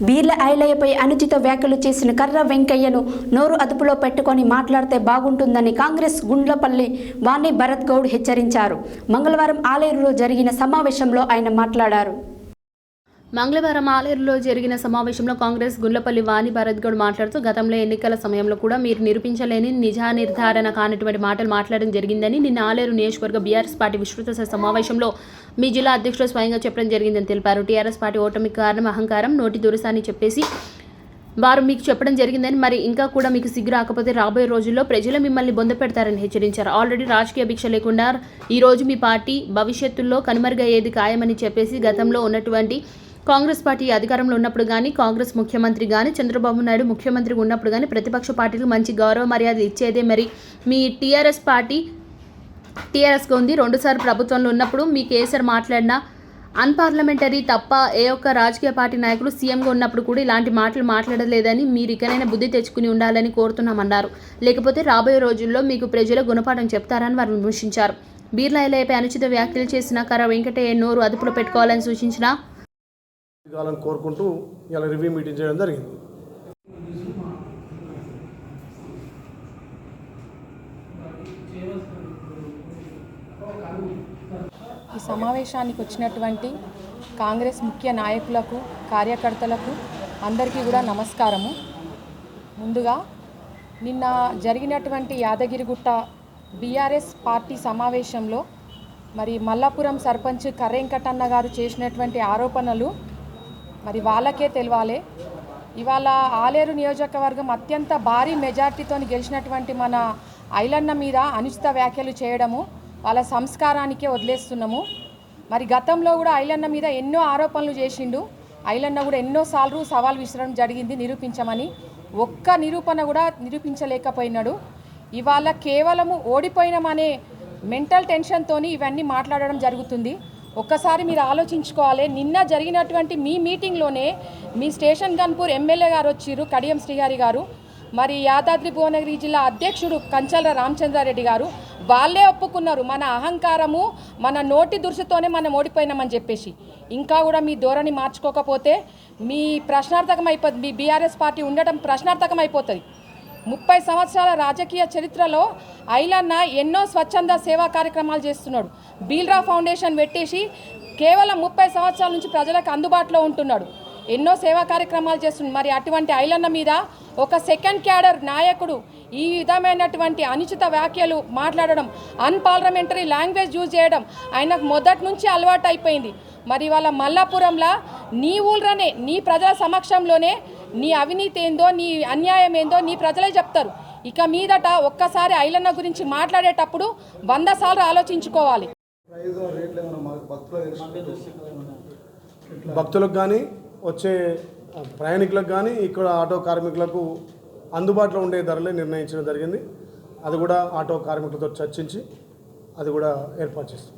బీర్ల ఐలయ్యపై అనుచిత వ్యాఖ్యలు చేసిన కర్ర వెంకయ్యను నోరు అదుపులో పెట్టుకొని మాట్లాడితే బాగుంటుందని కాంగ్రెస్ గుండ్లపల్లి వాణి భరత్ గౌడ్ హెచ్చరించారు. మంగళవారం ఆలేరులో జరిగిన సమావేశంలో ఆయన మాట్లాడారు. మంగళవారం ఆలేరులో జరిగిన సమావేశంలో కాంగ్రెస్ గుండ్లపల్లి వాణి భరత్ గౌడ్ మాట్లాడుతూ గతంలో ఎన్నికల సమయంలో కూడా మీరు నిరూపించలేని నిజా నిర్ధారణ కానటువంటి మాటలు మాట్లాడడం జరిగిందని నిన్న ఆలేరు నియోజకవర్గ బీఆర్ఎస్ పార్టీ విస్తృత సమావేశంలో మీ జిల్లా అధ్యక్షుడు స్వయంగా చెప్పడం జరిగిందని తెలిపారు. టీఆర్ఎస్ పార్టీ ఓటమికి కారణం అహంకారం, నోటి దురసాన్ని చెప్పేసి వారు మీకు చెప్పడం జరిగిందని, మరి ఇంకా కూడా మీకు సిగ్గు రాకపోతే రాబోయే రోజుల్లో ప్రజలు మిమ్మల్ని బొంద పెడతారని హెచ్చరించారు. ఆల్రెడీ రాజకీయ భిక్ష లేకుండా ఈరోజు మీ పార్టీ భవిష్యత్తులో కనుమరుగయ్యేది ఖాయమని చెప్పేసి గతంలో ఉన్నటువంటి కాంగ్రెస్ పార్టీ అధికారంలో ఉన్నప్పుడు కానీ, కాంగ్రెస్ ముఖ్యమంత్రి కానీ, చంద్రబాబు నాయుడు ముఖ్యమంత్రిగా ఉన్నప్పుడు కానీ ప్రతిపక్ష పార్టీలకు మంచి గౌరవ మర్యాద ఇచ్చేదే. మరి మీ టీఆర్ఎస్ పార్టీ టీఆర్ఎస్గా ఉంది. 2 సార్లు ప్రభుత్వంలో ఉన్నప్పుడు మీ కేసీఆర్ మాట్లాడిన అన్పార్లమెంటరీ తప్ప ఏ ఒక్క రాజకీయ పార్టీ నాయకులు సీఎంగా ఉన్నప్పుడు కూడా ఇలాంటి మాటలు మాట్లాడలేదని, మీరు ఇకనైనా బుద్ధి తెచ్చుకుని ఉండాలని కోరుతున్నామన్నారు. లేకపోతే రాబోయే రోజుల్లో మీకు ప్రజల గుణపాఠం చెప్తారని వారు విమర్శించారు. బీర్ల ఐలయ్యపై అనుచిత వ్యాఖ్యలు చేసిన కర్ర వెంకటయ్య నోరు అదుపులో పెట్టుకోవాలని సూచించిన కోరుకుంటూ ఇలా రివ్యూ మీటింగ్ చేయడం జరిగింది. ఈ సమావేశానికి వచ్చినటువంటి కాంగ్రెస్ ముఖ్య నాయకులకు, కార్యకర్తలకు అందరికీ కూడా నమస్కారము. ముందుగా నిన్న జరిగినటువంటి యాదగిరిగుట్ట బీఆర్ఎస్ పార్టీ సమావేశంలో మరి మల్లాపురం సర్పంచ్ కర్ర వెంకటన్న గారు చేసినటువంటి ఆరోపణలు మరి వాళ్ళకే తెలవాలి. ఇవాళ ఆలేరు నియోజకవర్గం అత్యంత భారీ మెజార్టీతో గెలిచినటువంటి మన ఐలన్న మీద అనుచిత వ్యాఖ్యలు చేయడము వాళ్ళ సంస్కారానికే వదిలేస్తున్నాము. మరి గతంలో కూడా ఐలన్న మీద ఎన్నో ఆరోపణలు చేసిండు. ఐలన్న కూడా ఎన్నోసార్లు సవాల్ విసరడం జరిగింది నిరూపించమని. ఒక్క నిరూపణ కూడా నిరూపించలేకపోయినాడు. ఇవాళ కేవలము ఓడిపోయినామనే మెంటల్ టెన్షన్తో ఇవన్నీ మాట్లాడడం జరుగుతుంది. ఒక్కసారి మీరు ఆలోచించుకోవాలి. నిన్న జరిగినటువంటి మీ మీటింగ్లోనే మీ స్టేషన్ గన్పూర్ ఎమ్మెల్యే గారు వచ్చిర్రు, కడియం శ్రీహరి గారు, మరి యాదాద్రి భువనగిరి జిల్లా అధ్యక్షుడు కంచల రామచంద్రారెడ్డి గారు వాళ్ళే ఒప్పుకున్నారు మన అహంకారము, మన నోటి దురుసుతోనే మనం ఓడిపోయినామని చెప్పేసి. ఇంకా కూడా మీ ధోరణి మార్చుకోకపోతే మీ ప్రశ్నార్థకం అయిపోతుంది. మీ బీఆర్ఎస్ పార్టీ ఉండటం ప్రశ్నార్థకం అయిపోతుంది. 30 సంవత్సరాల రాజకీయ చరిత్రలో ఐలన్న ఎన్నో స్వచ్ఛంద సేవా కార్యక్రమాలు చేస్తున్నాడు. బీల్రా ఫౌండేషన్ పెట్టేసి కేవలం 30 సంవత్సరాల నుంచి ప్రజలకు అందుబాటులో ఉంటున్నాడు. ఎన్నో సేవా కార్యక్రమాలు చేస్తున్నాడు. మరి అటువంటి ఐలన్న మీద ఒక సెకండ్ క్యాడర్ నాయకుడు ఈ విధమైనటువంటి అనుచిత వ్యాఖ్యలు మాట్లాడడం, అన్పార్లమెంటరీ లాంగ్వేజ్ యూజ్ చేయడం ఆయనకు మొదటి నుంచి అలవాటు అయిపోయింది. మరి వాళ్ళ మల్లాపురంలో నీ ఊళ్ళనే నీ ప్రజల సమక్షంలోనే నీ అవినీతి ఏందో, నీ అన్యాయం ఏందో నీ ప్రజలే చెప్తారు. ఇక మీదట ఒక్కసారి ఐలన్న గురించి మాట్లాడేటప్పుడు 100 సార్లు ఆలోచించుకోవాలి. భక్తులకు కానీ, వచ్చే ప్రయాణికులకు కానీ, ఇక్కడ ఆటో కార్మికులకు అందుబాటులో ఉండే ధరలే నిర్ణయించడం జరిగింది. అది కూడా ఆటో కార్మికులతో చర్చించి అది కూడా ఏర్పాటు చేస్తాం.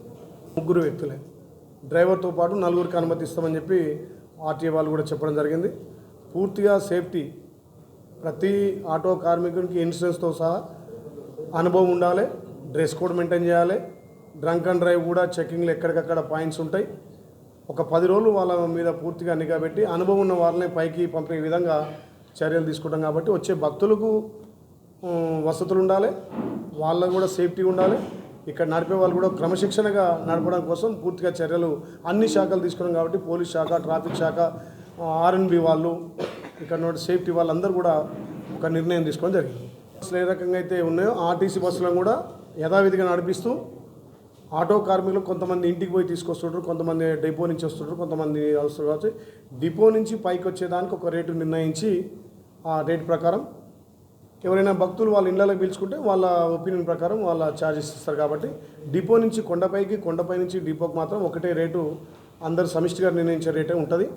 3 వ్యక్తులే, డ్రైవర్తో పాటు 4కి అనుమతిస్తామని చెప్పి ఆర్టీఏ వాళ్ళు కూడా చెప్పడం జరిగింది. పూర్తిగా సేఫ్టీ, ప్రతి ఆటో కార్మికునికి ఇన్సూరెన్స్తో సహా అనుభవం ఉండాలి, డ్రెస్ కోడ్ మెయింటైన్ చేయాలి, డ్రంక్ అండ్ డ్రైవ్ కూడా చెకింగ్లు ఎక్కడికక్కడ పాయింట్స్ ఉంటాయి. ఒక 10 రోజులు వాళ్ళ మీద పూర్తిగా నిఘా పెట్టి అనుభవం ఉన్న వాళ్ళని పైకి పంపే విధంగా చర్యలు తీసుకుంటాం. కాబట్టి వచ్చే భక్తులకు వసతులు ఉండాలి, వాళ్ళకు కూడా సేఫ్టీ ఉండాలి. ఇక్కడ నడిపే వాళ్ళు కూడా క్రమశిక్షణగా నడపడం కోసం పూర్తిగా చర్యలు అన్ని శాఖలు తీసుకున్నాం. కాబట్టి పోలీస్ శాఖ, ట్రాఫిక్ శాఖ, ఆర్ఎన్బి వాళ్ళు, ఇక్కడ ఉన్న సేఫ్టీ వాళ్ళందరూ కూడా ఒక నిర్ణయం తీసుకోవడం జరిగింది. బస్సులు ఏ రకంగా అయితే ఉన్నాయో ఆర్టీసీ బస్సులను కూడా యథావిధిగా నడిపిస్తూ ఆటో కార్మికులు కొంతమంది ఇంటికి పోయి తీసుకొస్తుంటారు, కొంతమంది డిపో నుంచి వస్తుంటారు, కొంతమంది వస్తారు. కాబట్టి డిపో నుంచి పైకి వచ్చేదానికి ఒక రేటు నిర్ణయించి ఆ రేటు ప్రకారం ఎవరైనా భక్తులు వాళ్ళ ఇళ్ళకి పిలుచుకుంటే వాళ్ళ ఒపీనియన్ ప్రకారం వాళ్ళ ఛార్జెస్ ఇస్తారు. కాబట్టి డిపో నుంచి కొండపైకి, కొండపై నుంచి డిపోకి మాత్రం ఒకటే రేటు అందరు సమిష్టిగా నిర్ణయించే రేటే ఉంటుంది.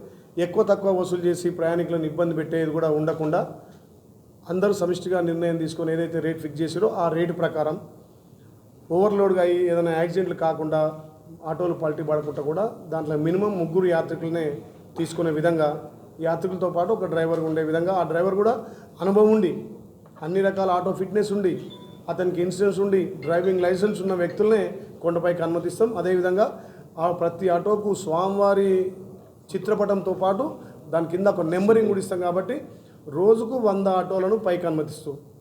ఎక్కువ తక్కువ వసూలు చేసి ప్రయాణికులను ఇబ్బంది పెట్టేది కూడా ఉండకుండా అందరూ సమిష్టిగా నిర్ణయం తీసుకొని ఏదైతే రేట్ ఫిక్స్ చేసారో ఆ రేటు ప్రకారం ఓవర్లోడ్గా అయ్యి ఏదైనా యాక్సిడెంట్లు కాకుండా ఆటోలు పల్టీ పడకుండా కూడా దాంట్లో మినిమం 3 యాత్రికులనే తీసుకునే విధంగా, యాత్రికులతో పాటు ఒక డ్రైవర్ ఉండే విధంగా, ఆ డ్రైవర్ కూడా అనుభవం ఉండి అన్ని రకాల ఆటో ఫిట్నెస్ ఉండి అతనికి ఇన్సూరెన్స్ ఉండి డ్రైవింగ్ లైసెన్స్ ఉన్న వ్యక్తులనే కొండపైకి అనుమతిస్తాం. అదేవిధంగా ప్రతి ఆటోకు స్వామివారి చిత్రపటంతో పాటు దాని కింద ఒక నెంబరింగ్ కూడా ఇస్తాం కాబట్టి రోజుకు 100 ఆటోలను పైకి అనుమతిస్తూ